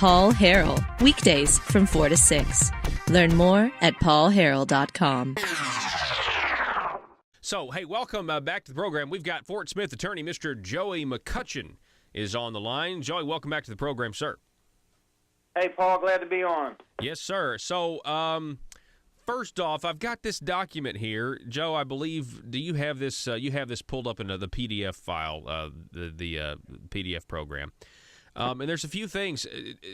Paul Harrell, weekdays from 4 to 6. Learn more at paulharrell.com. So, hey, welcome back to the program. We've got Fort Smith attorney Mr. Joey McCutchen is on the line. Joey, welcome back to the program, sir. Hey, Paul, glad to be on. Yes, sir. So, first off, I've got this document here. Joe, I believe, do you have this? You have this pulled up into the PDF file, the PDF program. And there's a few things.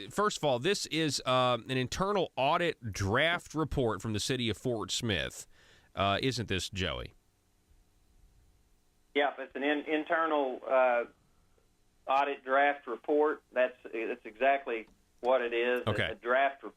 First of all, this is an internal audit draft report from the city of Fort Smith. Isn't this, Joey? Yeah, it's an internal audit draft report. That's exactly what it is. Okay. A draft report.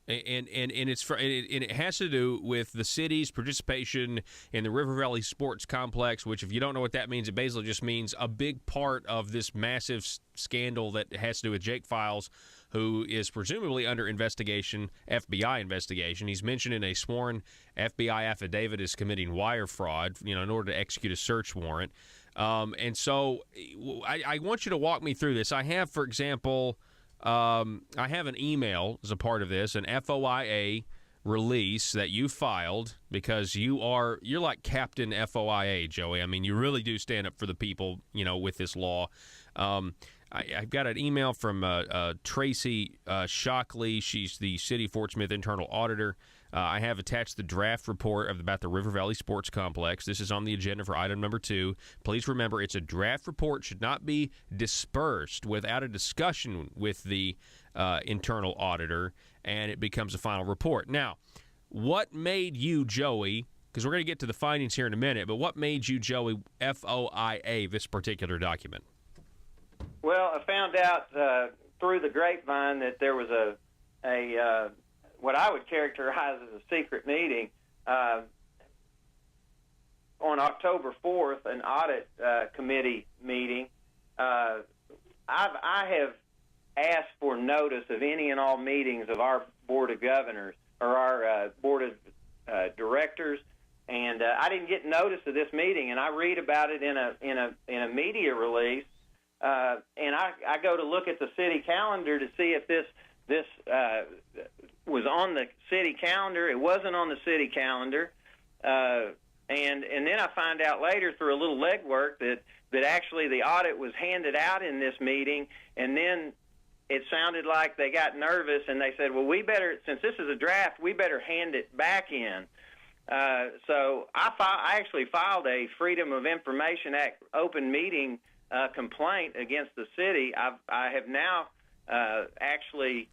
And it has to do with the city's participation in the River Valley Sports Complex, which, if you don't know what that means, it basically just means a big part of this massive scandal that has to do with Jake Files, who is presumably under investigation, FBI investigation. He's mentioned in a sworn FBI affidavit as committing wire fraud, in order to execute a search warrant. And so I want you to walk me through this. I have, for example, I have an email as a part of this, an FOIA release that you filed because you're like Captain FOIA, Joey. I mean, you really do stand up for the people, with this law. I've got an email from Tracy Shockley. She's the City of Fort Smith internal auditor. I have attached the draft report about the River Valley Sports Complex. This is on the agenda for item number 2. Please remember, it's a draft report, should not be dispersed without a discussion with the internal auditor, and it becomes a final report. Now, what made you, Joey, because we're going to get to the findings here in a minute, but what made you, Joey, FOIA this particular document? Well, I found out through the grapevine that there was a what I would characterize as a secret meeting on October 4th, an audit committee meeting. I have asked for notice of any and all meetings of our Board of Governors or our Board of Directors, and I didn't get notice of this meeting, and I read about it in a media release. And I go to look at the city calendar to see if this was on the city calendar. It wasn't on the city calendar, and then I find out later through a little legwork that actually the audit was handed out in this meeting, and then it sounded like they got nervous and they said, well, we better, since this is a draft, we better hand it back in. So I actually filed a Freedom of Information Act open meeting complaint against the city. I have now actually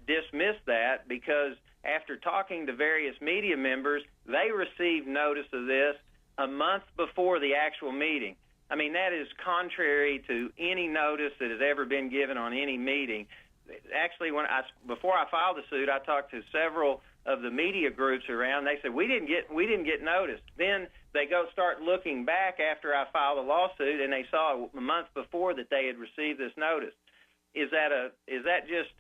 dismissed that because after talking to various media members, they received notice of this a month before the actual meeting. I mean, that is contrary to any notice that has ever been given on any meeting. Actually, before I filed the suit, I talked to several of the media groups around. They said we didn't get notice. Then they start looking back after I filed a lawsuit, and they saw a month before that they had received this notice. Is that just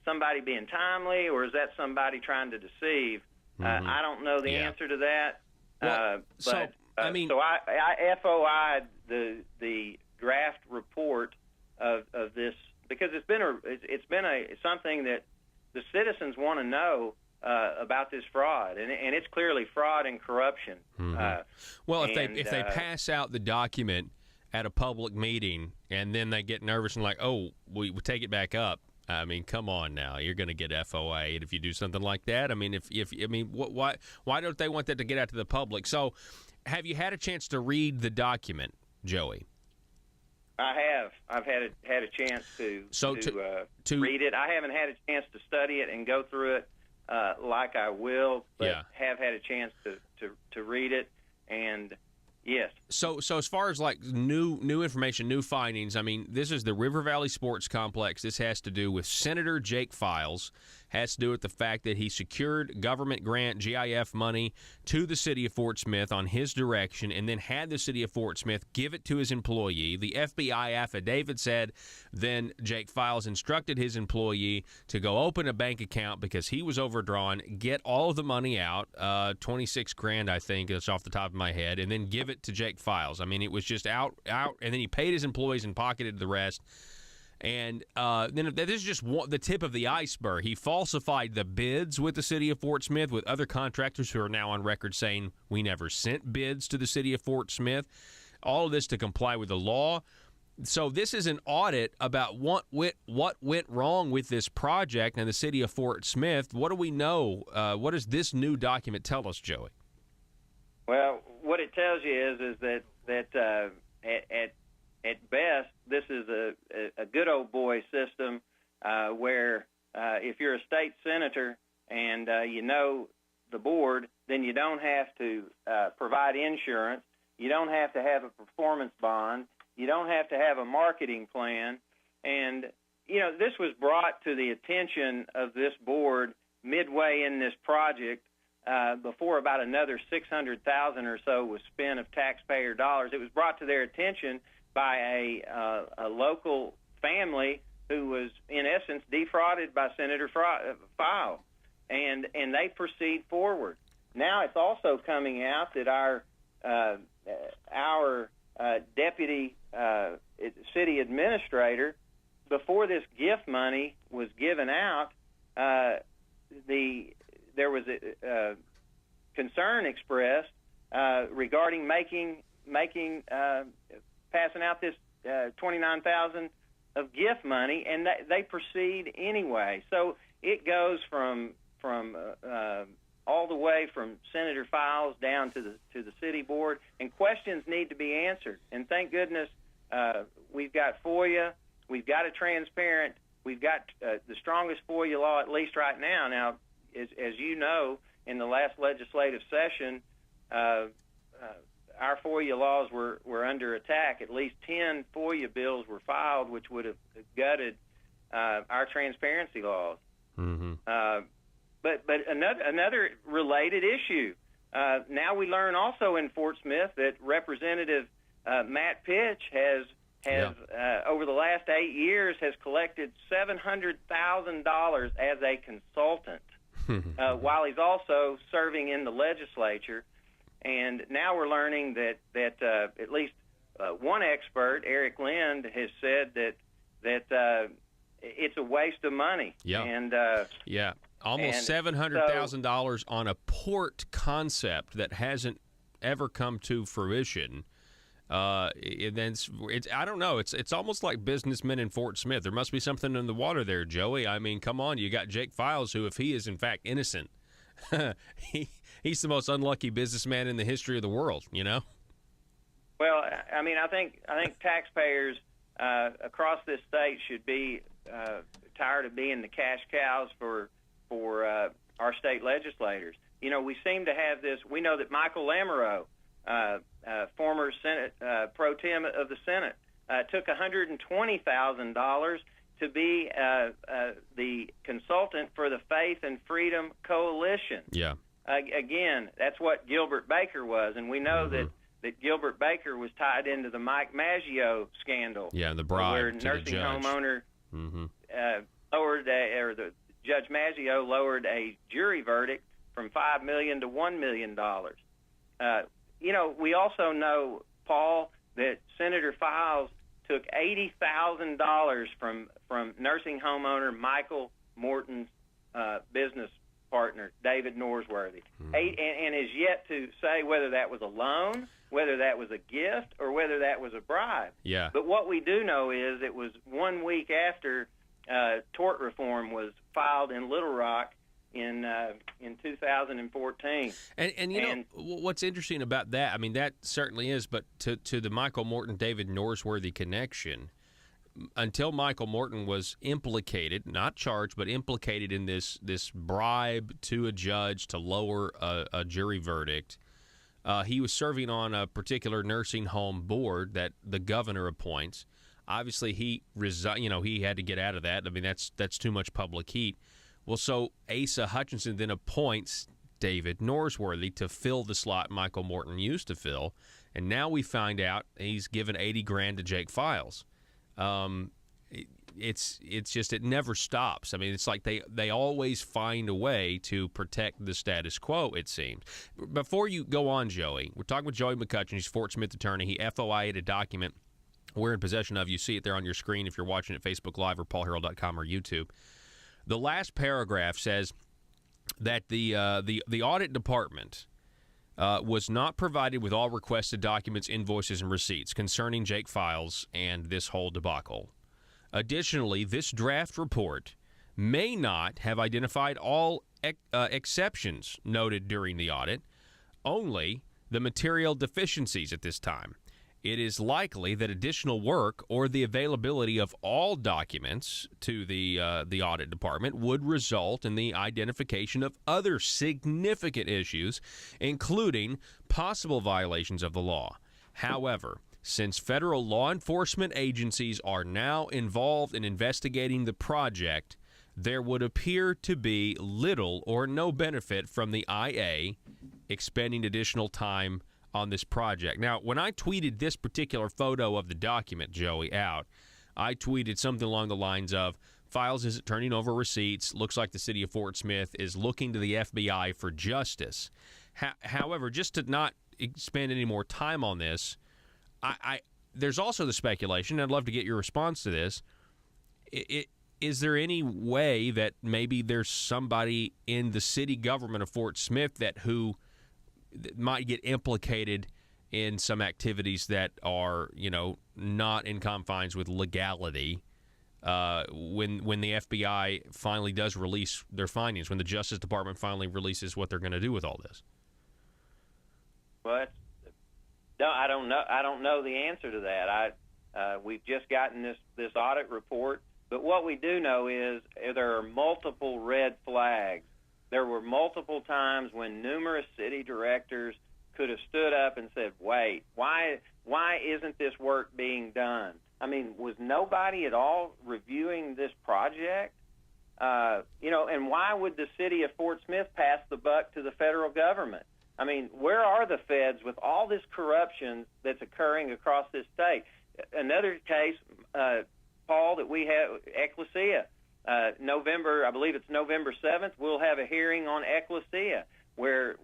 somebody being timely, or is that somebody trying to deceive? Mm-hmm. I don't know the answer to that. Well, so I FOI'd the draft report of this because it's been something that the citizens want to know about this fraud, and it's clearly fraud and corruption. Mm-hmm. Well, if they pass out the document at a public meeting and then they get nervous and like, oh, we take it back up. I mean, come on now, you're going to get FOA if you do something like that. I mean, why don't they want that to get out to the public? So, have you had a chance to read the document, Joey? I have. I've had a chance to read it. I haven't had a chance to study it and go through it like I will, but have had a chance to read it, and yes. So as far as like new information, new findings, I mean, this is the River Valley Sports Complex. This has to do with Senator Jake Files. Has to do with the fact that he secured government grant GIF money to the city of Fort Smith on his direction and then had the city of Fort Smith give it to his employee. The FBI affidavit said then Jake Files instructed his employee to go open a bank account because he was overdrawn, get all of the money out, $26,000, I think, that's off the top of my head, and then give it to Jake Files. I mean, it was just out, and then he paid his employees and pocketed the rest. And then this is just the tip of the iceberg. He falsified the bids with the city of Fort Smith with other contractors who are now on record saying we never sent bids to the city of Fort Smith. All of this to comply with the law. So this is an audit about what went wrong with this project and the city of Fort Smith. What do we know? What does this new document tell us, Joey? Well, what it tells you is that at best, this is a good old boy system where if you're a state senator and you know the board, then you don't have to provide insurance. You don't have to have a performance bond. You don't have to have a marketing plan. And, this was brought to the attention of this board midway in this project before about another $600,000 or so was spent of taxpayer dollars. It was brought to their attention by a local family who was, in essence, defrauded by Senator File, and they proceed forward. Now it's also coming out that our deputy city administrator, before this gift money was given out, there was a concern expressed regarding passing out this $29,000 of gift money, and they proceed anyway. So it goes from all the way from Senator Files down to the city board, and questions need to be answered. And thank goodness we've got FOIA, we've got a transparent, we've got the strongest FOIA law, at least right now. Now, as you know, in the last legislative session, our FOIA laws were under attack. At least 10 FOIA bills were filed, which would have gutted our transparency laws. Mm-hmm. But another related issue. Now we learn also in Fort Smith that Representative Matt Pitch has over the last 8 years has collected $700,000 as a consultant while he's also serving in the legislature. And now we're learning that at least one expert, Eric Lind, has said that it's a waste of money. Yeah. And almost $700,000 on a port concept that hasn't ever come to fruition. And then I don't know. It's almost like businessmen in Fort Smith. There must be something in the water there, Joey. I mean, come on. You got Jake Files, who, if he is in fact innocent, he's the most unlucky businessman in the history of the world. Well, I mean, I think taxpayers across this state should be tired of being the cash cows for our state legislators. We seem to have this. We know that Michael Lamoureux, former Senate pro tem of the Senate, took $120,000 to be the consultant for the Faith and Freedom Coalition. Yeah. Again, that's what Gilbert Baker was, and we know that Gilbert Baker was tied into the Mike Maggio scandal. Yeah, the bribe where to nursing the judge. homeowner lowered the Judge Maggio lowered a jury verdict from $5 million to $1 million. We also know, Paul, that Senator Files took $80,000 from nursing homeowner Michael Morton's business partner, David Norsworthy, and is yet to say whether that was a loan, whether that was a gift, or whether that was a bribe. Yeah. But what we do know is it was 1 week after tort reform was filed in Little Rock in 2014. And what's interesting about that, I mean, that certainly is, but to the Michael Morton, David Norsworthy connection, until Michael Morton was implicated, not charged, but implicated in this bribe to a judge to lower a jury verdict, he was serving on a particular nursing home board that the governor appoints. Obviously, he he had to get out of that. I mean, that's too much public heat. Well, so Asa Hutchinson then appoints David Norsworthy to fill the slot Michael Morton used to fill, and now we find out he's given $80,000 to Jake Files. It's just, it never stops. I mean, it's like they always find a way to protect the status quo, it seems. Before you go on, Joey, we're talking with Joey McCutchen. He's a Fort Smith attorney. He FOI'd a document we're in possession of. You see it there on your screen if you're watching at Facebook Live or paulharrell.com or YouTube. The last paragraph says that the audit department was not provided with all requested documents, invoices, and receipts concerning Jake Files and this whole debacle. Additionally, this draft report may not have identified all exceptions noted during the audit, only the material deficiencies at this time. It is likely that additional work or the availability of all documents to the audit department would result in the identification of other significant issues, including possible violations of the law. However, since federal law enforcement agencies are now involved in investigating the project, there would appear to be little or no benefit from the IA expending additional time on this project. Now, when I tweeted this particular photo of the document, Joey, out, I tweeted something along the lines of, Files isn't turning over receipts. Looks like the city of Fort Smith is looking to the FBI for justice. However, just to not spend any more time on this, there's also the speculation, I'd love to get your response to this, is there any way that maybe there's somebody in the city government of Fort Smith that might get implicated in some activities that are, not in confines with legality when the FBI finally does release their findings, when the Justice Department finally releases what they're going to do with all this? Well, no, I don't know. I don't know the answer to that. We've just gotten this audit report, but what we do know is there are multiple red flags. There were multiple times when numerous city directors could have stood up and said, wait, why isn't this work being done? I mean, was nobody at all reviewing this project? And why would the city of Fort Smith pass the buck to the federal government? I mean, where are the feds with all this corruption that's occurring across this state? Another case, Paul, that we have, Ecclesia. I believe it's November 7th, we'll have a hearing on Ecclesia where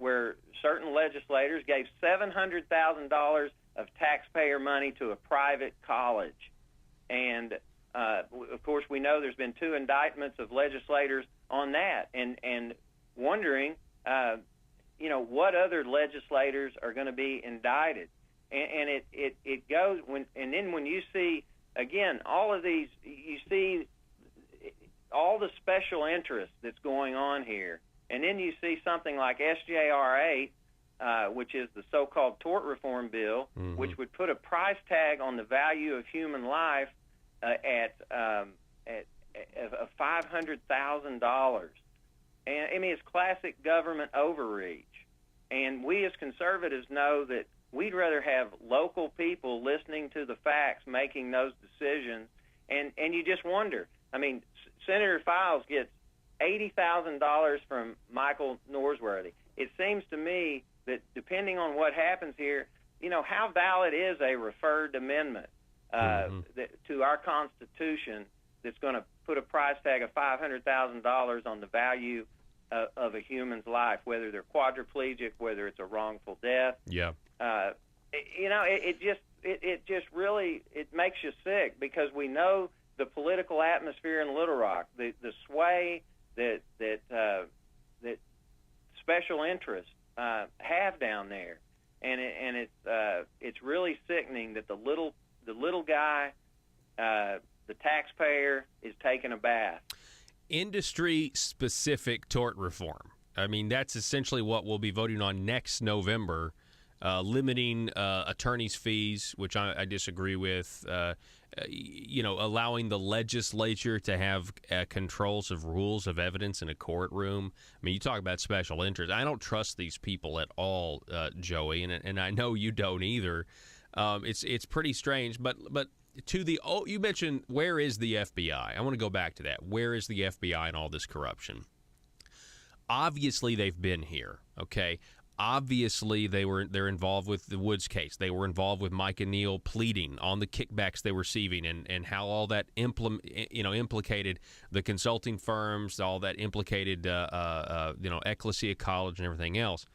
certain legislators gave $700,000 of taxpayer money to a private college. And, of course, we know there's been 2 indictments of legislators on that, and wondering, what other legislators are going to be indicted. And it goes, and then when you see, again, all of these, you see all the special interest that's going on here, and then you see something like SJR 8, which is the so-called tort reform bill, which would put a price tag on the value of human life at $500,000. And I mean, it's classic government overreach. And we as conservatives know that we'd rather have local people listening to the facts, making those decisions. And you just wonder. I mean, Senator Files gets $80,000 from Michael Norsworthy. It seems to me that depending on what happens here, how valid is a referred amendment to our Constitution that's going to put a price tag of $500,000 on the value of a human's life, whether they're quadriplegic, whether it's a wrongful death. Yeah. It just really makes you sick, because we know the political atmosphere in Little Rock, the sway that special interests have down there, and it's really sickening that the little guy, the taxpayer, is taking a bath. Industry-specific tort reform. I mean, that's essentially what we'll be voting on next November, limiting attorneys' fees, which I disagree with, allowing the legislature to have controls of rules of evidence in a courtroom. I mean, you talk about special interest. I don't trust these people at all, Joey, and I know you don't either. It's pretty strange, but you mentioned, where is the FBI? I want to go back to that. Where is the FBI in all this corruption? Obviously, they've been here, okay? Obviously, they're involved with the Woods case. They were involved with Mike and Neil pleading on the kickbacks they were receiving, and how all that implicated the consulting firms, all that implicated Ecclesia College and everything else.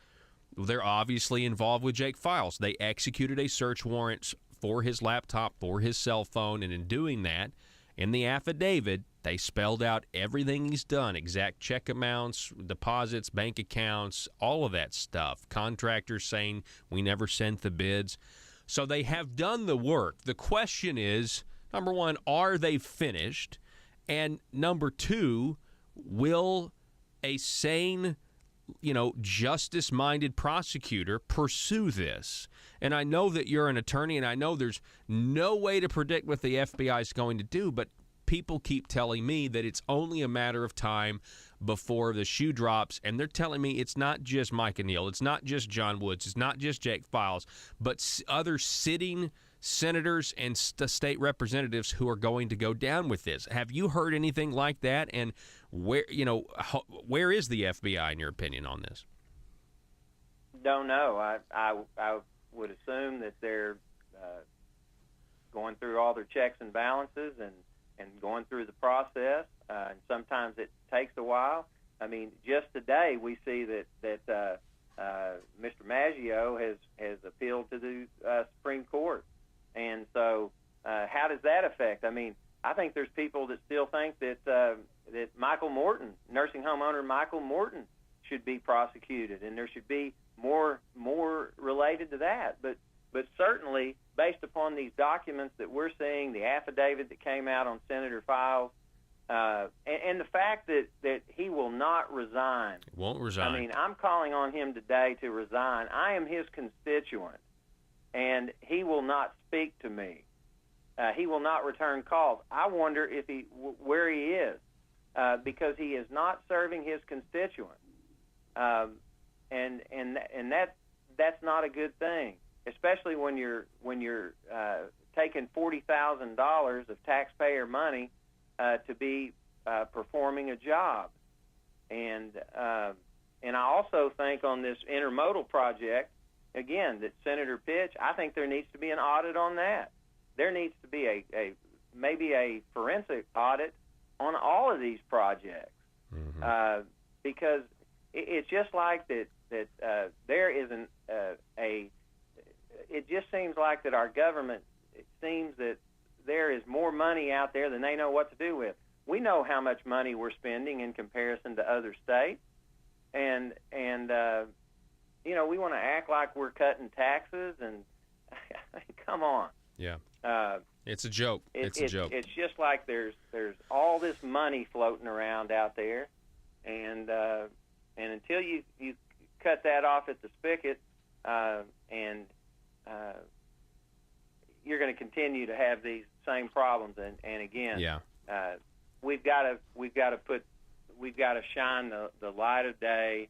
They're obviously involved with Jake Files. They executed a search warrant for his laptop, for his cell phone, and in doing that, in the affidavit, they spelled out everything he's done, exact check amounts, deposits, bank accounts, all of that stuff. Contractors saying we never sent the bids. So they have done the work. The question is, number one, are they finished? And number two, will a sane, justice-minded prosecutor pursue this? And I know that you're an attorney, and I know there's no way to predict what the FBI is going to do, but people keep telling me that it's only a matter of time before the shoe drops, and they're telling me it's not just Mike O'Neill, it's not just John Woods, it's not just Jake Files, but other sitting senators and state representatives who are going to go down with this. Have you heard anything like that? And where is the FBI in your opinion on this? Don't know. I would assume that they're going through all their checks and balances and going through the process, and sometimes it takes a while. I mean, just today we see that Mr. Maggio has appealed to the Supreme Court, and so how does that affect? I mean, I think there's people that still think that Michael Morton, nursing home owner Michael Morton, should be prosecuted, and there should be more related to that. But certainly, based upon these documents that we're seeing, the affidavit that came out on Senator Files, and the fact that he will not resign. Won't resign. I mean, I'm calling on him today to resign. I am his constituent, and he will not speak to me. He will not return calls. I wonder if where he is, because he is not serving his constituents, and that's not a good thing, especially when you're taking $40,000 of taxpayer money to be performing a job, and I also think on this intermodal project, again, that Senator Pitch, I think there needs to be an audit on that. There needs to be maybe a forensic audit on all of these projects, because it's just like that there isn't it just seems like that our government, it seems that there is more money out there than they know what to do with. We know how much money we're spending in comparison to other states, and we want to act like we're cutting taxes, and come on. Yeah. It's a joke. It's a joke. It's just like there's all this money floating around out there, and until you cut that off at the spigot, you're going to continue to have these same problems. And again, we've got to shine the light of day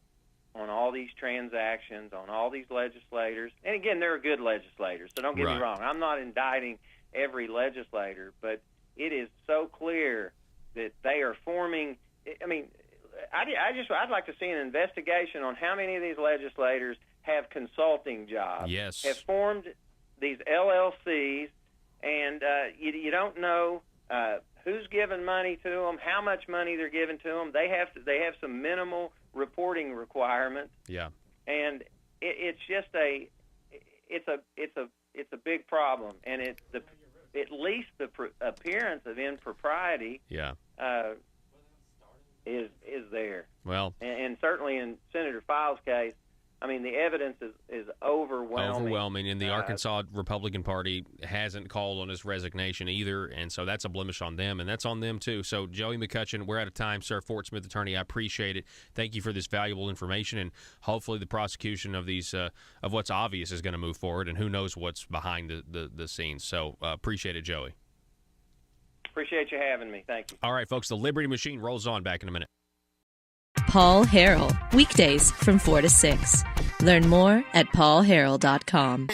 on all these transactions, on all these legislators. And again, they're good legislators, so don't get me wrong. I'm not indicting every legislator, but it is so clear that they are forming. I mean, I'd like to see an investigation on how many of these legislators have consulting jobs, have formed these LLCs, and you don't know who's giving money to them, how much money they're giving to them. They have some minimal reporting requirements. Yeah, and it's just it's a big problem, and at least the appearance of impropriety. Is there. Well, and certainly in Senator Files' case, I mean, the evidence is overwhelming. And the Arkansas Republican Party hasn't called on his resignation either, and so that's a blemish on them, and that's on them too. So, Joey McCutchen, we're out of time, sir. Fort Smith attorney, I appreciate it. Thank you for this valuable information, and hopefully the prosecution of these of what's obvious is going to move forward, and who knows what's behind the scenes. So, appreciate it, Joey. Appreciate you having me. Thank you. All right, folks, the Liberty Machine rolls on. Back in a minute. Paul Harrell, weekdays from 4 to 6. Learn more at paulharrell.com.